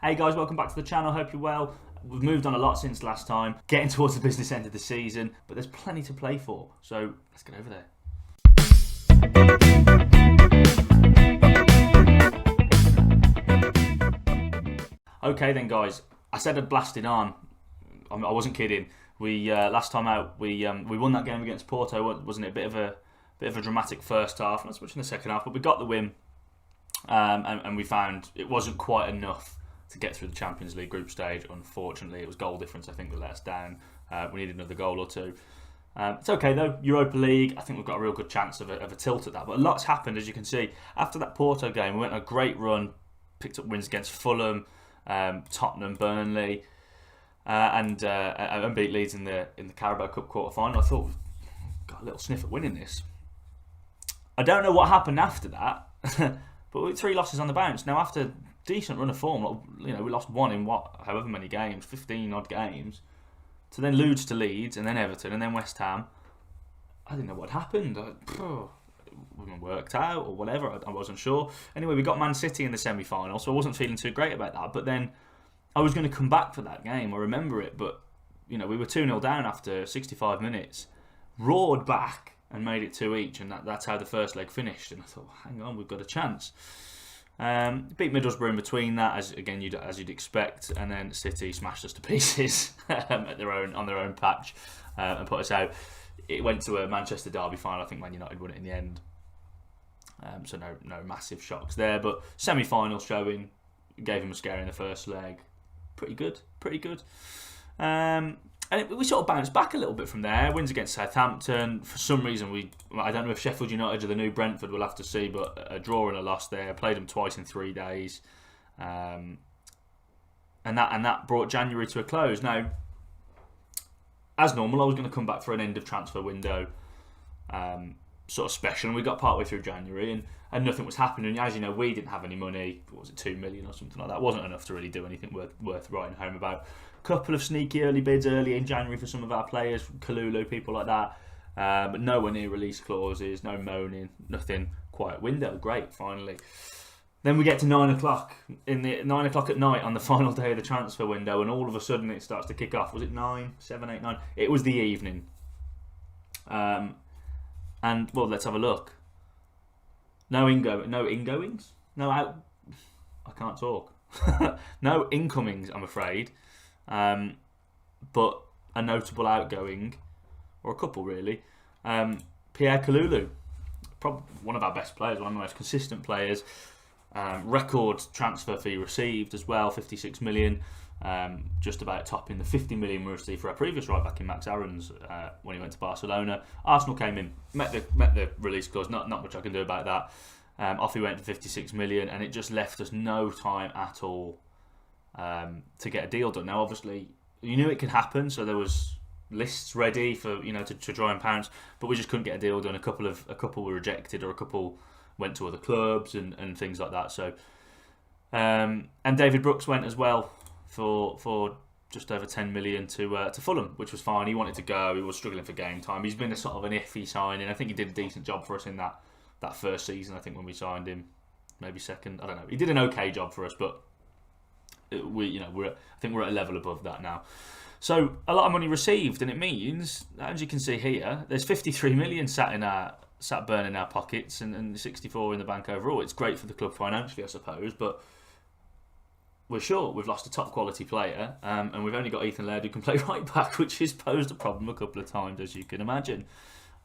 Hey guys, welcome back to the channel, hope you're well. We've moved on a lot since last time, getting towards the business end of the season, but there's plenty to play for, so let's get over there. Okay then guys, I said I'd blasted on. I wasn't kidding. We last time out we won that game against Porto, wasn't it? A bit of a dramatic first half, not so much in the second half, but we got the win, and we found it wasn't quite enough to get through the Champions League group stage. Unfortunately, it was goal difference I think that let us down. We needed another goal or two. It's okay though. Europa League, I think we've got a real good chance of a tilt at that. But a lot's happened, as you can see. After that Porto game, we went on a great run, picked up wins against Fulham, Tottenham, Burnley, and beat Leeds in the Carabao Cup quarter final. I thought we've got a little sniff at winning this. I don't know what happened after that, but with 3 losses on the bounce. Now after decent run of form, we lost one in however many games, 15 odd games, to then lose to Leeds and then Everton and then West Ham. I didn't know what happened. It worked out or whatever. I wasn't sure. Anyway, we got Man City in the semi-final, so I wasn't feeling too great about that. But then I was going to come back for that game. I remember it, but we were 2-0 down after 65 minutes, roared back and made it 2 each, and that's how the first leg finished. And I thought, hang on, we've got a chance. Beat Middlesbrough in between that, as you'd expect, and then City smashed us to pieces on their own patch and put us out. It went to a Manchester derby final. I think Man United won it in the end. So no massive shocks there, but semi-final showing, gave him a scare in the first leg. Pretty good. And we sort of bounced back a little bit from there. Wins against Southampton. For some reason, I don't know if Sheffield United are the new Brentford, we'll have to see, but a draw and a loss there. Played them twice in 3 days. And that brought January to a close. Now, as normal, I was going to come back for an end of transfer window sort of special, and we got partway through January and nothing was happening. As you know, we didn't have any money. What was it, 2 million or something like that? It wasn't enough to really do anything worth writing home about. Couple of sneaky early bids early in January for some of our players, Kalulu, people like that, but nowhere near release clauses, no moaning, nothing. Quiet window, great, finally. Then we get to 9 o'clock at night on the final day of the transfer window, and all of a sudden it starts to kick off. Was it 9, 7, 8, 9? It was the evening. And well, let's have a look. No ingoings, no out. I can't talk. No incomings, I'm afraid. But a notable outgoing, or a couple really. Pierre Kalulu, probably one of our best players, one of the most consistent players. Record transfer fee received as well, 56 million. Just about topping the 50 million we received for our previous right back in Max Aarons when he went to Barcelona. Arsenal came in, met the release clause. Not much I can do about that. Off he went to 56 million, and it just left us no time at all to get a deal done. Now, obviously, you knew it could happen, so there was lists ready for to try and pounce, but we just couldn't get a deal done. A couple were rejected, or a couple went to other clubs and things like that. So, and David Brooks went as well for just over 10 million to Fulham, which was fine. He wanted to go. He was struggling for game time. He's been a sort of an iffy signing. I think he did a decent job for us in that first season. I think when we signed him, maybe second. I don't know. He did an okay job for us, but I think we're at a level above that now. So a lot of money received, and it means, as you can see here, there's 53 million sat burning our pockets, and 64 in the bank overall. It's great for the club financially, I suppose, but we're short. We've lost a top quality player, and we've only got Ethan Laird who can play right back, which has posed a problem a couple of times, as you can imagine.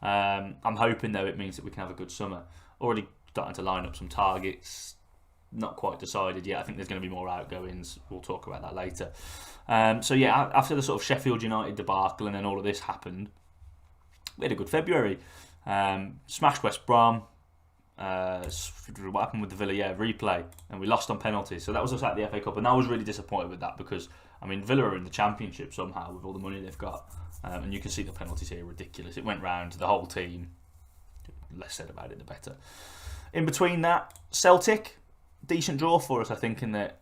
I'm hoping though it means that we can have a good summer. Already starting to line up some targets. Not quite decided yet. I think there's going to be more outgoings. We'll talk about that later. So yeah, after the sort of Sheffield United debacle and then all of this happened, we had a good February. Smashed West Brom. What happened with the Villa? Yeah, replay, and we lost on penalties. So that was us at the FA Cup, and I was really disappointed with that because Villa are in the Championship somehow with all the money they've got, and you can see the penalties here are ridiculous. It went round the whole team. Less said about it, the better. In between that, Celtic, decent draw for us, I think, in the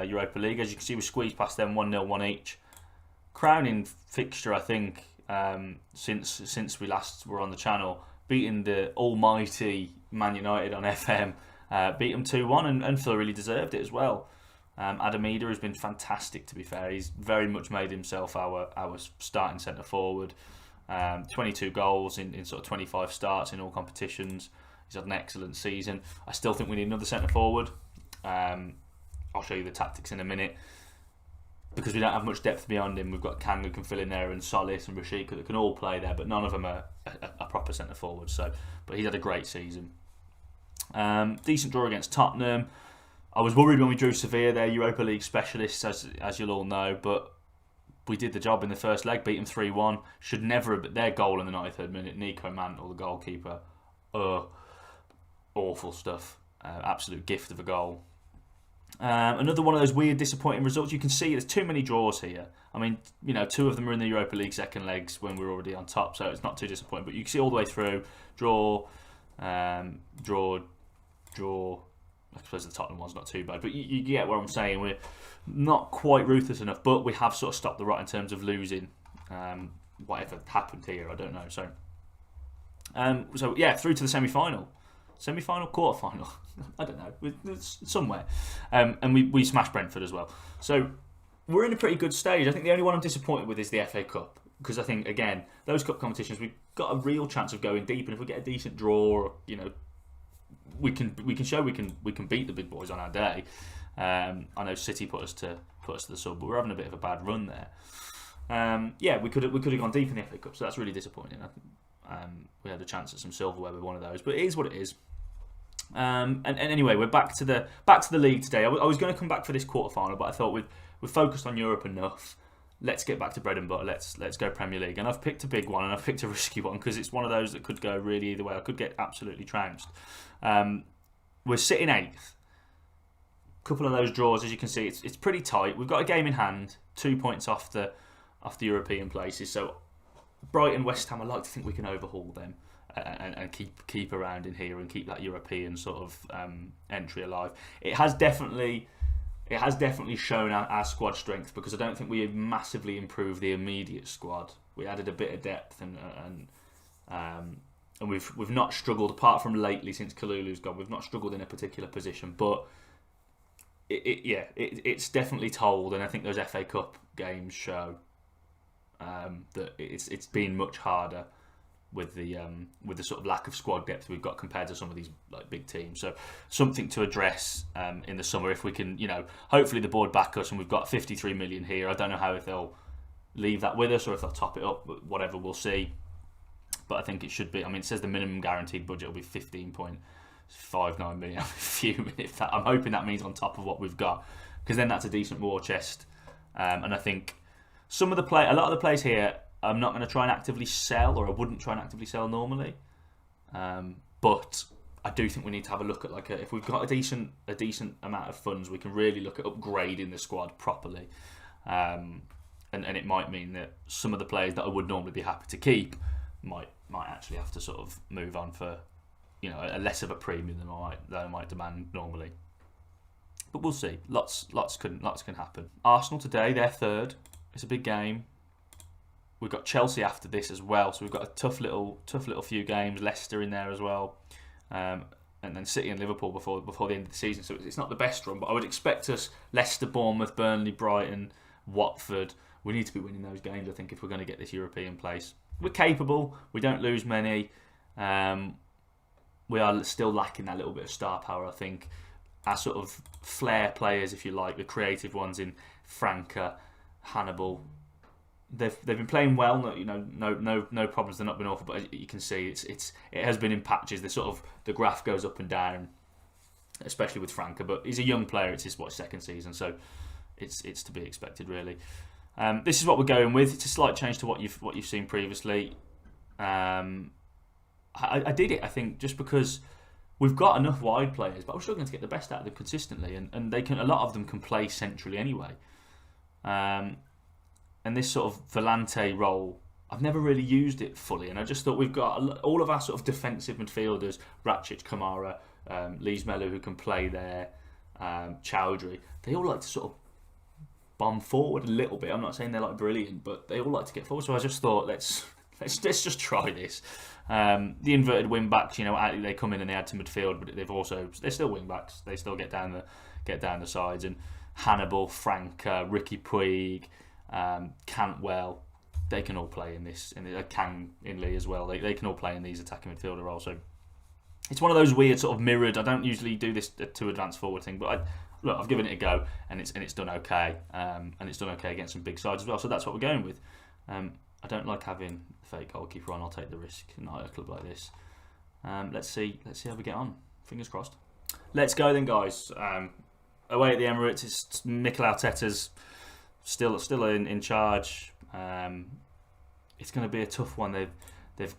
Europa League. As you can see, we squeezed past them 1-0, 1 each. Crowning fixture, I think, since we last were on the channel, beating the almighty Man United on FM, beat them 2-1 and thoroughly deserved it as well. Adam Eder has been fantastic, to be fair. He's very much made himself our starting centre forward. 22 goals in sort of 25 starts in all competitions. He's had an excellent season. I still think we need another centre forward. I'll show you the tactics in a minute. Because we don't have much depth beyond him. We've got Kang who can fill in there, and Solis and Rashika that can all play there, but none of them are a proper centre forward. But he's had a great season. Decent draw against Tottenham. I was worried when we drew Sevilla, their Europa League specialists, as you'll all know, but we did the job in the first leg, beat them 3-1. Should never have, but their goal in the 93rd minute, Nico Mantle, the goalkeeper, awful stuff. Absolute gift of a goal. Another one of those weird, disappointing results. You can see there's too many draws here. I mean, 2 of them are in the Europa League second legs when we were already on top, so it's not too disappointing. But you can see all the way through, draw. I suppose the Tottenham one's not too bad, but you get what I'm saying. We're not quite ruthless enough, but we have sort of stopped the rot in terms of losing. Whatever happened here, I don't know. So yeah, through to the semi-final, quarter-final. I don't know, it's somewhere, and we smashed Brentford as well. So we're in a pretty good stage. I think the only one I'm disappointed with is the FA Cup, because I think again those cup competitions we've got a real chance of going deep, and if we get a decent draw, we can show we can beat the big boys on our day. I know City put us to the sub, but we're having a bit of a bad run there. We could have gone deep in the FA Cup, so that's really disappointing. I think we had a chance at some silverware with one of those, but it is what it is. And anyway, we're back to the league today. I was going to come back for this quarter final, but I thought we've focused on Europe enough. Let's get back to bread and butter. Let's go Premier League. And I've picked a big one and I've picked a risky one because it's one of those that could go really either way. I could get absolutely trounced. We're sitting 8th. A couple of those draws, as you can see, it's pretty tight. We've got a game in hand, 2 points off the European places. So Brighton, West Ham, I like to think we can overhaul them and keep around in here and keep that European sort of entry alive. It has definitely shown our squad strength, because I don't think we have massively improved the immediate squad. We added a bit of depth and we've not struggled, apart from lately since Kalulu's gone. We've not struggled in a particular position, but it's definitely told, and I think those FA Cup games show that it's been much harder with the sort of lack of squad depth we've got compared to some of these like big teams. So something to address in the summer if we can, hopefully the board back us and we've got 53 million here. I don't know how if they'll leave that with us or if they'll top it up, but whatever, we'll see. But I think it should be. I mean, it says the minimum guaranteed budget will be 15.59 million. I'm fuming if that. I'm hoping that means on top of what we've got, because then that's a decent war chest. And I think a lot of the players here, I'm not going to try and actively sell, or I wouldn't try and actively sell normally. But I do think we need to have a look at if we've got a decent amount of funds, we can really look at upgrading the squad properly. And it might mean that some of the players that I would normally be happy to keep might actually have to sort of move on for a less of a premium than I might demand normally. But we'll see. Lots can happen. Arsenal today, they're 3rd. It's a big game. We've got Chelsea after this as well, so we've got a tough little few games. Leicester in there as well, and then City and Liverpool before the end of the season. So it's not the best run, but I would expect us Leicester, Bournemouth, Burnley, Brighton, Watford. We need to be winning those games, I think, if we're going to get this European place. We're capable. We don't lose many. We are still lacking that little bit of star power, I think. Our sort of flair players, if you like, the creative ones in Franca, Hannibal. They've been playing well. No problems. They've not been awful, but you can see it has been in patches. The graph goes up and down, especially with Franca. But he's a young player. It's his second season, so it's to be expected really. This is what we're going with. It's a slight change to what you've seen previously. I did it, I think, just because we've got enough wide players, but we're struggling to get the best out of them consistently, and a lot of them can play centrally anyway. And this sort of volante role, I've never really used it fully, and I just thought we've got all of our sort of defensive midfielders, Ratchich, Kamara, Lees Melu, who can play there, Chowdhury, they all like to sort of bomb forward a little bit. I'm not saying they're like brilliant, but they all like to get forward, so I just thought let's just try this. The inverted wing backs, they come in and they add to midfield, but they're still wing backs. They still get down the sides, and Hannibal, Franca, Ricky Puig, Cantwell, they can all play in this. Kang in Lee as well. They can all play in these attacking midfielder roles. So it's one of those weird sort of mirrored. I don't usually do this to advance forward thing, but I've given it a go, and it's done okay. And it's done okay against some big sides as well. So that's what we're going with. I don't like having the fake goalkeeper on. I'll take the risk not at a club like this. Let's see how we get on. Fingers crossed. Let's go then, guys. Away at the Emirates, it's Mikel Arteta's still in charge. It's going to be a tough one. They've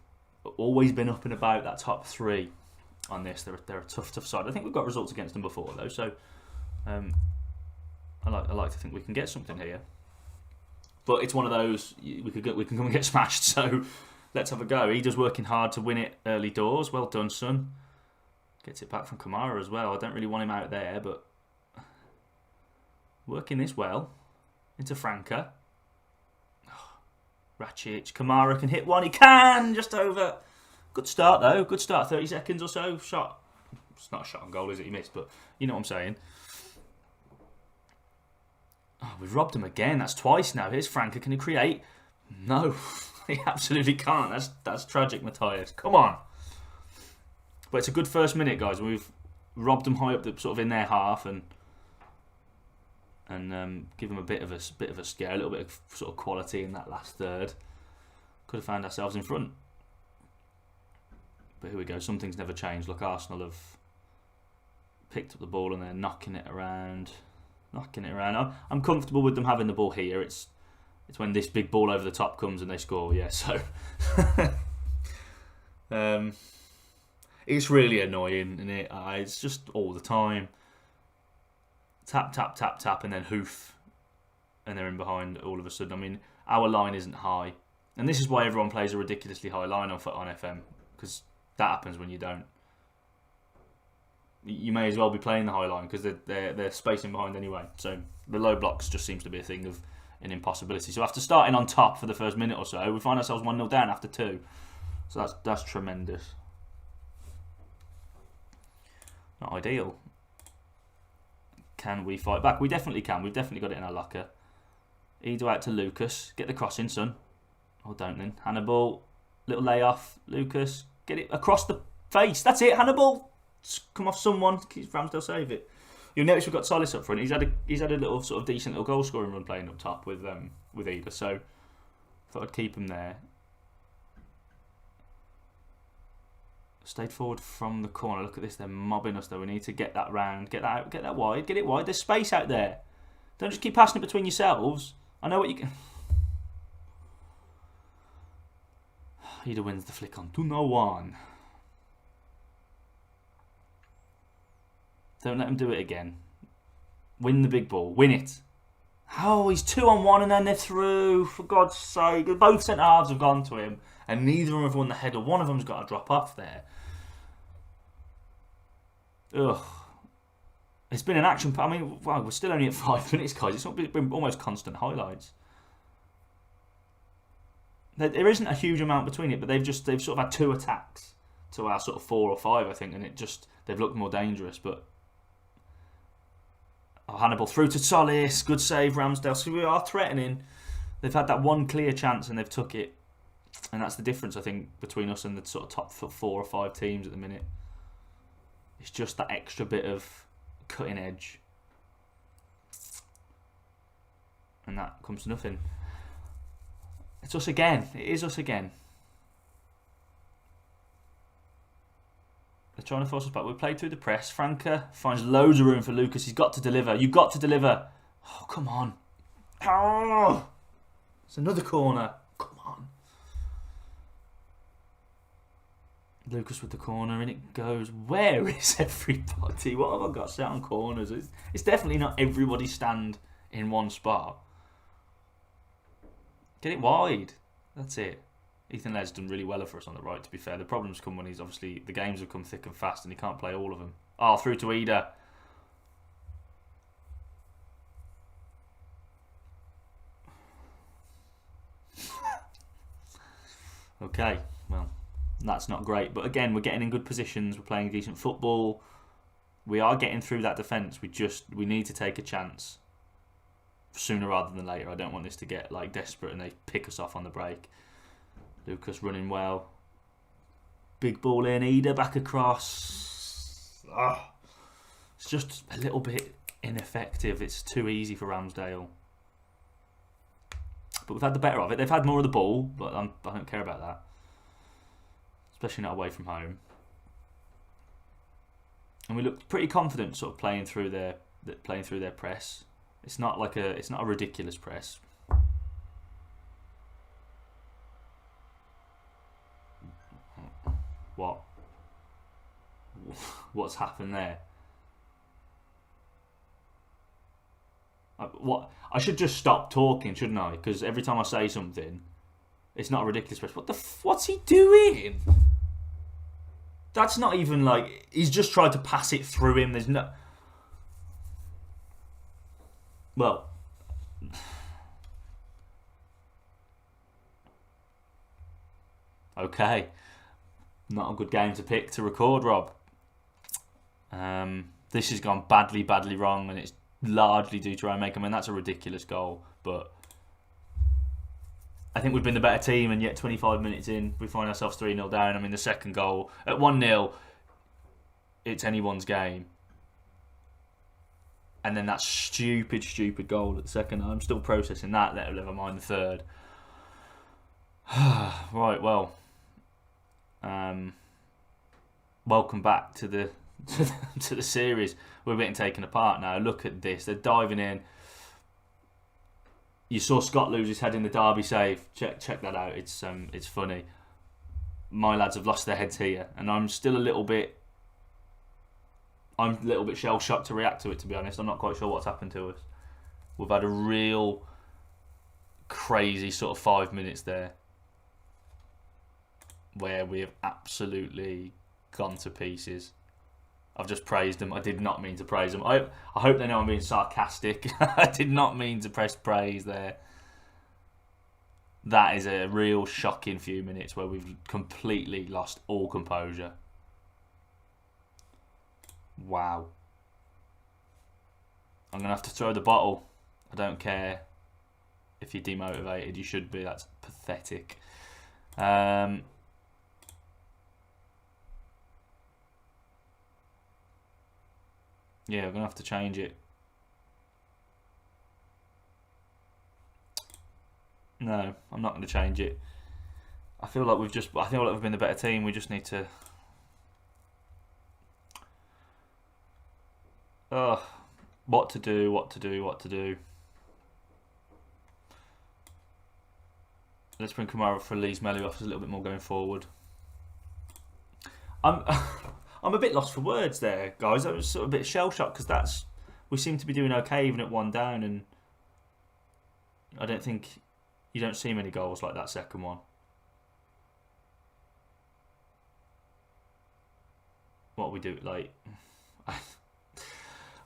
always been up and about that top three on this. They're a tough side. I think we've got results against them before though, so I like to think we can get something here. But it's one of those we can come and get smashed. So let's have a go. Ida's working hard to win it early doors. Well done, son. Gets it back from Kamara as well. I don't really want him out there, but working this well into Franca. Rakic, Kamara can hit one. He can! Just over. Good start, though. Good start. 30 seconds or so. Shot. It's not a shot on goal, is it? He missed, but you know what I'm saying. Oh, we've robbed him again. That's twice now. Here's Franca. Can he create? No. He absolutely can't. That's tragic, Matthias. Come on. But it's a good first minute, guys. We've robbed them high up, sort of in their half, and give them a bit of a scare, a little bit of sort of quality in that last third. Could have found ourselves in front. But here we go. Some things never change. Look, Arsenal have picked up the ball and they're knocking it around. I'm comfortable with them having the ball here. It's when this big ball over the top comes and they score. Yeah, so it's really annoying, isn't it? It's just all the time. Tap, tap, tap, tap, and then hoof. And they're in behind all of a sudden. I mean, our line isn't high. And this is why everyone plays a ridiculously high line on FM. Because that happens when you don't. You may as well be playing the high line because they're spacing behind anyway. So the low blocks just seems to be a thing of an impossibility. So after starting on top for the first minute or so, we find ourselves 1-0 down after 2. So that's tremendous. Not ideal. Can we fight back? We definitely can. We've definitely got it in our locker. Ida out to Lucas. Get the cross in, son. Oh, don't then. Hannibal. Little layoff. Lucas. Get it across the face. That's it, Hannibal. Come off someone. Ramsdale save it. You'll notice we've got Solis up front. He's had a little sort of decent little goal scoring run playing up top with Ida. So thought I'd keep him there. Stayed forward from the corner. Look at this. They're mobbing us though. We need to get that round. Get that out. Get that wide. Get it wide. There's space out there. Don't just keep passing it between yourselves. I know what you can. Ida wins the flick on 2-1. Don't let him do it again. Win the big ball. Win it. Oh, he's 2-on-1 and then they're through. For God's sake. Both centre halves have gone to him and neither of them have won the header. One of them's got to drop off there. Ugh. It's been an action. I mean, wow, we're still only at 5 minutes, guys. It's been almost constant highlights. There isn't a huge amount between it, but they've sort of had 2 attacks to our sort of 4 or 5, I think, and they've looked more dangerous. But Hannibal through to Solis, good save, Ramsdale. So we are threatening. They've had that one clear chance and they've took it, and that's the difference, I think, between us and the sort of top 4 or 5 teams at the minute. It's just that extra bit of cutting edge, and that comes to nothing. It's us again. It is us again. They're trying to force us back. We played through the press. Franca finds loads of room for Lucas. He's got to deliver. You've got to deliver. Oh, come on. Oh, it's another corner. Come on. Lucas with the corner, and it goes. Where is everybody? What have I got set on corners? It's definitely not everybody stand in one spot. Get it wide. That's it. Ethan Led's done really well for us on the right, to be fair. The problems come when he's obviously... The games have come thick and fast and he can't play all of them. Oh, through to Ida. Okay, well, that's not great. But again, we're getting in good positions. We're playing decent football. We are getting through that defence. We need to take a chance. sooner rather than later. I don't want this to get like desperate and they pick us off on the break. Lucas running well. Big ball in, Ida back across. It's just a little bit ineffective. It's too easy for Ramsdale. But we've had the better of it. They've had more of the ball, but I don't care about that. Especially not away from home. And we looked pretty confident, sort of playing through their press. It's not a ridiculous press. What's happened there? I should just stop talking, shouldn't I? Because every time I say something, it's not a ridiculous press. What's he doing? That's not even like... He's just tried to pass it through him. There's no... Well... Okay. Not a good game to pick to record, Rob. This has gone badly wrong, and it's largely due to Ryan. I mean, that's a ridiculous goal, but I think we've been the better team, and yet 25 minutes in, we find ourselves 3-0 down. I mean, the second goal, at 1-0, it's anyone's game. And then that stupid goal at the second. I'm still processing that, never mind the third. Right, well. Welcome back to the to the series. We're getting taken apart now. Look at this. They're diving in. You saw Scott lose his head in the Derby save. Check that out. It's funny. My lads have lost their heads here, and I'm still a little bit shell shocked to react to it. To be honest, I'm not quite sure what's happened to us. We've had a real crazy sort of 5 minutes there, where we have absolutely gone to pieces. I've just praised them. I did not mean to praise them. I hope they know I'm being sarcastic. I did not mean to press praise there. That is a real shocking few minutes where we've completely lost all composure. Wow. I'm going to have to throw the bottle. I don't care if you're demotivated. You should be. That's pathetic. Yeah, we're going to have to change it. No, I'm not going to change it. I feel like we've been the better team. We just need to... What to do. Let's bring Kamara for Lee's Melly off a little bit more going forward. I'm a bit lost for words there, guys. I was sort of a bit shell-shocked because we seem to be doing okay even at 1 down, and I don't think you don't see many goals like that second one. What we do, like,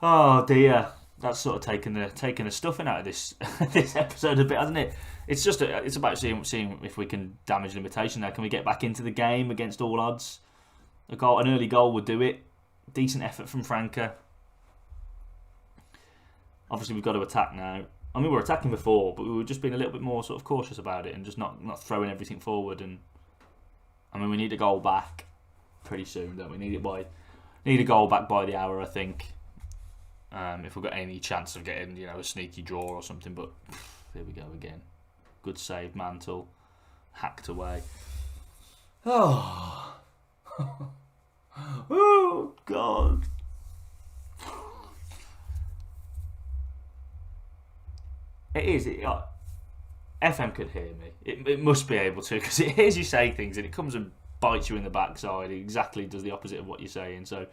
oh dear, that's sort of taking the stuffing out of this this episode a bit, hasn't it? It's just it's about seeing if we can damage limitation now. Can we get back into the game against all odds? An early goal would do it. Decent effort from Franca. Obviously, we've got to attack now. I mean, we were attacking before, but we were just being a little bit more sort of cautious about it and just not throwing everything forward. And I mean, we need a goal back pretty soon, don't we? Need a goal back by the hour, I think. If we've got any chance of getting, a sneaky draw or something. But here we go again. Good save, Mantle. Hacked away. Oh. Oh, God. It is. FM could hear me. It must be able to, because it hears you say things and it comes and bites you in the backside. It exactly does the opposite of what you're saying. So,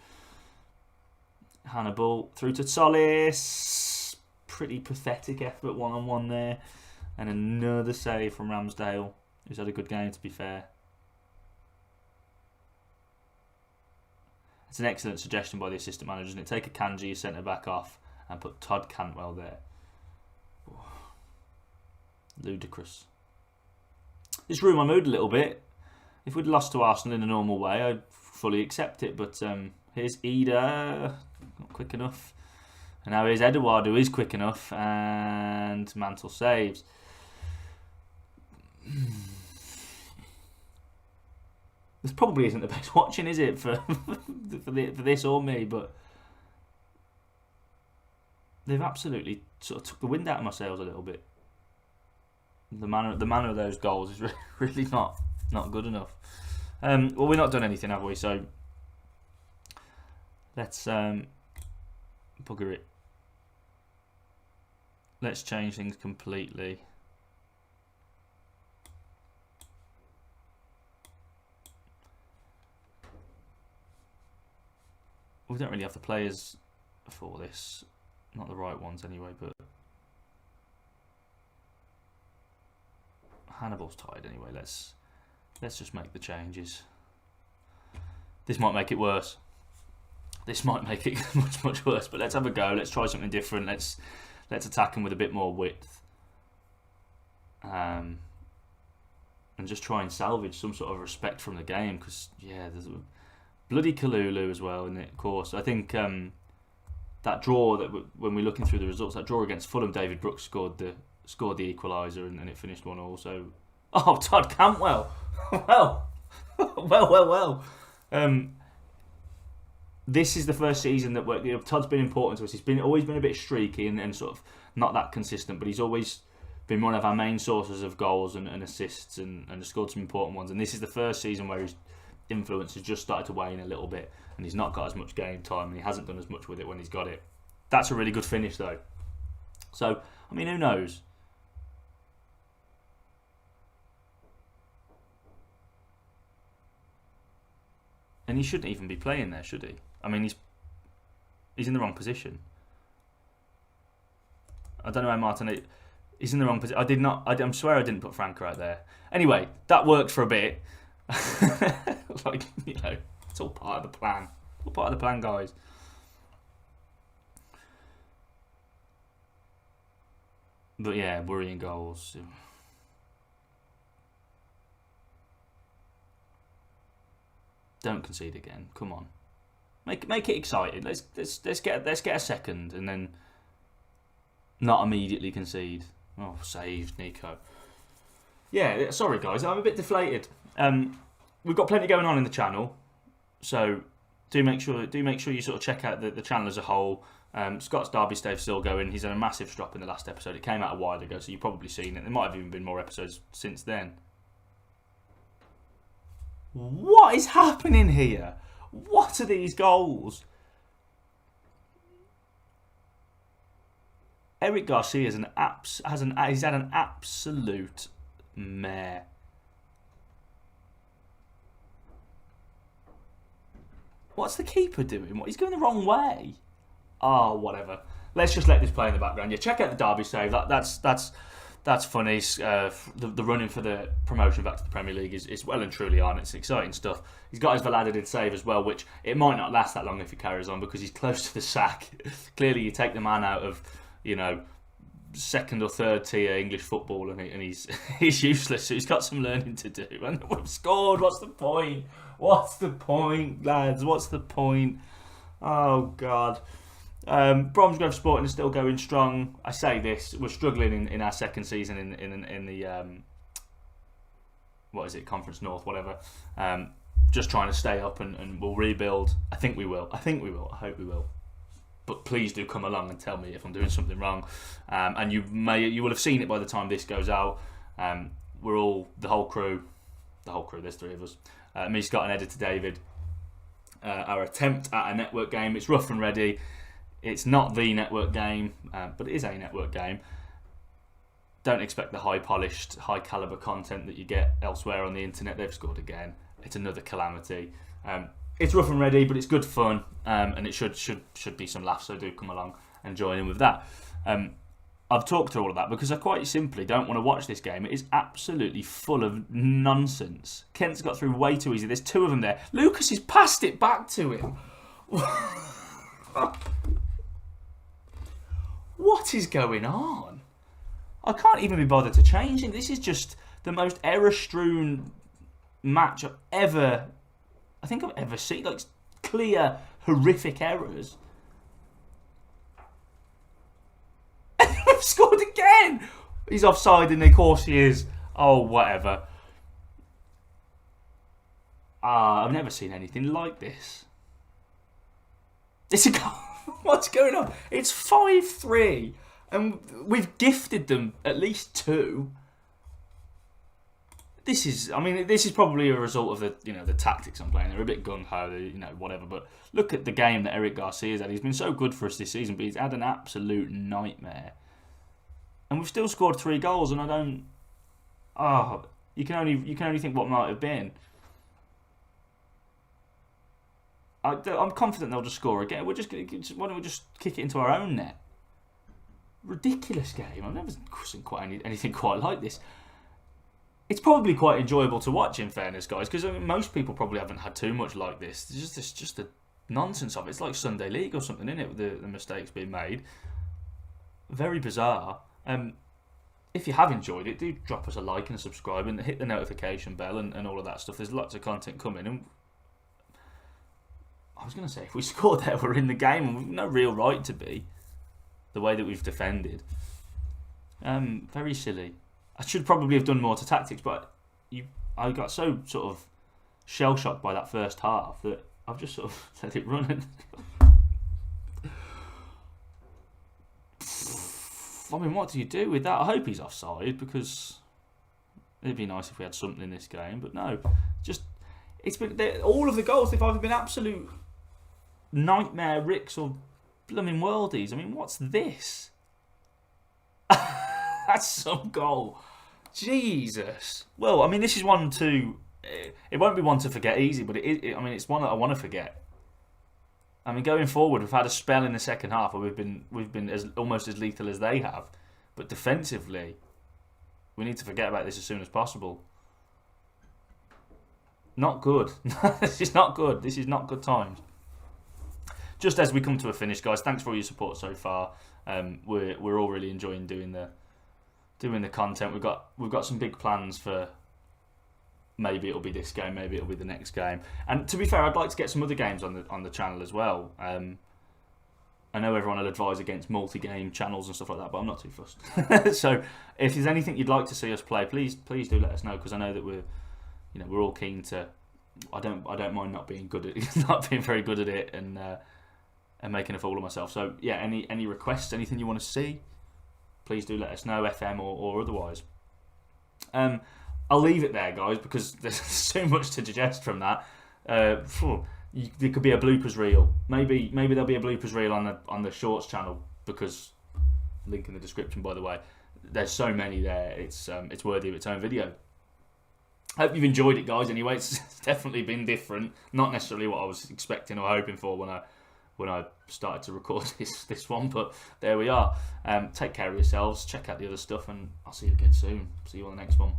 Hannibal through to Solis. Pretty pathetic effort one-on-one there. And another save from Ramsdale, who's had a good game, to be fair. It's an excellent suggestion by the assistant manager, isn't it? Take a Kanji, centre-back off, and put Todd Cantwell there. Ludicrous. It's ruined my mood a little bit. If we'd lost to Arsenal in a normal way, I'd fully accept it. But here's Ida. Not quick enough. And now here's Edouard, who is quick enough, and Mantle saves. This probably isn't the best watching, is it, for this or me? But they've absolutely sort of took the wind out of my sails a little bit. The manner of those goals is really not good enough. Well, we've not done anything, have we? So let's bugger it. Let's change things completely. We don't really have the players for this. Not the right ones anyway, but Hannibal's tired anyway. Let's just make the changes. This might make it worse. This might make it much worse, but let's have a go. Let's try something different. Let's attack him with a bit more width. And just try and salvage some sort of respect from the game, because yeah, there's a bloody Kalulu as well in it, of course. I think that draw, that when we're looking through the results, that draw against Fulham, David Brooks scored the equaliser, and it finished 1-1. So, oh, Todd Cantwell, well. This is the first season that Todd's been important to us. He's always been a bit streaky and sort of not that consistent, but he's always been one of our main sources of goals and assists, and scored some important ones. And this is the first season where his influence has just started to wane a little bit, and he's not got as much game time, and he hasn't done as much with it when he's got it. That's a really good finish, though. So, I mean, who knows? And he shouldn't even be playing there, should he? I mean, he's in the wrong position. I don't know how Martin. He's in the wrong position. I swear I didn't put Franco out there. Anyway, that worked for a bit. Like, you know, it's all part of the plan. All part of the plan, guys. But yeah, worrying goals. Don't concede again. Come on, make it exciting. Let's get a second, and then not immediately concede. Oh, saved, Nico. Yeah, sorry guys, I'm a bit deflated. We've got plenty going on in the channel, so do make sure you sort of check out the channel as a whole. Scott's Derby Stave's still going. He's had a massive drop in the last episode. It came out a while ago, so you've probably seen it. There might have even been more episodes since then. What is happening here? What are these goals? Eric Garcia he's had an absolute mare. What's the keeper doing? He's going the wrong way. Oh, whatever. Let's just let this play in the background. Yeah, check out the Derby save. That's funny. The running for the promotion back to the Premier League is well and truly on. It's exciting stuff. He's got his Valadidid save as well, which it might not last that long if he carries on, because he's close to the sack. Clearly, you take the man out of, you know, second or third tier English football, and he's useless. So he's got some learning to do. And we've scored. What's the point? What's the point, lads? What's the point? Oh God. Bromsgrove Sporting is still going strong. I say this, we're struggling in our second season in the what is it, Conference North, whatever. Just trying to stay up, and we'll rebuild. I think we will. I hope we will. But please do come along and tell me if I'm doing something wrong. And you will have seen it by the time this goes out. We're all the whole crew. There's three of us. Me, Scott, and Editor David. Our attempt at a network game. It's rough and ready. It's not the network game, but it is a network game. Don't expect the high-polished, high-caliber content that you get elsewhere on the internet. They've scored again. It's another calamity. It's rough and ready, but it's good fun, and it should be some laughs. So do come along and join in with that. I've talked through all of that because I quite simply don't want to watch this game. It is absolutely full of nonsense. Kent's got through way too easy. There's two of them there. Lucas has passed it back to him. What is going on? I can't even be bothered to change it. This is just the most error-strewn match I've ever seen. Like, clear, horrific errors. again. He's offside, and of course he is. Oh, whatever. I've never seen anything like this. It's a goal. What's going on? It's 5-3, and we've gifted them at least 2. This is probably a result of the tactics I'm playing. They're a bit gung ho, whatever. But look at the game that Eric Garcia's had. He's been so good for us this season, but he's had an absolute nightmare. And we've still scored 3 goals, and I don't. Oh, you can only think what might have been. I'm confident they'll just score again. Why don't we just kick it into our own net? Ridiculous game. I've never seen anything quite like this. It's probably quite enjoyable to watch, in fairness, guys, because most people probably haven't had too much like this. It's just the nonsense of it. It's like Sunday League or something, isn't it? With the mistakes being made. Very bizarre. If you have enjoyed it, do drop us a like and subscribe and hit the notification bell and all of that stuff. There's lots of content coming. And I was going to say, if we score there, we're in the game, and we've no real right to be. The way that we've defended. Very silly. I should probably have done more to tactics, but I got so sort of shell-shocked by that first half that I've just sort of let it run. I mean, what do you do with that? I hope he's offside, because it'd be nice if we had something in this game, but no. It's been all of the goals, they've either been absolute nightmare ricks or blooming worldies. I mean, what's this? That's some goal. Jesus. Well, I mean, this is one to. It won't be one to forget easy, but it's one that I want to forget. I mean, going forward, we've had a spell in the second half where we've been almost as lethal as they have, but defensively, we need to forget about this as soon as possible. Not good. This is not good. This is not good times. Just as we come to a finish, guys, thanks for all your support so far. We're all really enjoying doing the content. We've got some big plans for. Maybe it'll be this game, maybe it'll be the next game. And to be fair, I'd like to get some other games on the channel as well. I know everyone will advise against multi-game channels and stuff like that, but I'm not too fussed. So if there's anything you'd like to see us play, please do let us know, because I know that we're all keen to. I don't mind not being good at not being very good at it and making a fool of myself. So yeah, any requests, anything you want to see, please do let us know, FM or otherwise. I'll leave it there, guys, because there's so much to digest from that. There could be a bloopers reel. Maybe there'll be a bloopers reel on the Shorts channel, because link in the description, by the way. There's so many there. It's worthy of its own video. Hope you've enjoyed it, guys. Anyway, it's definitely been different. Not necessarily what I was expecting or hoping for when I started to record this one, but there we are. Take care of yourselves. Check out the other stuff, and I'll see you again soon. See you on the next one.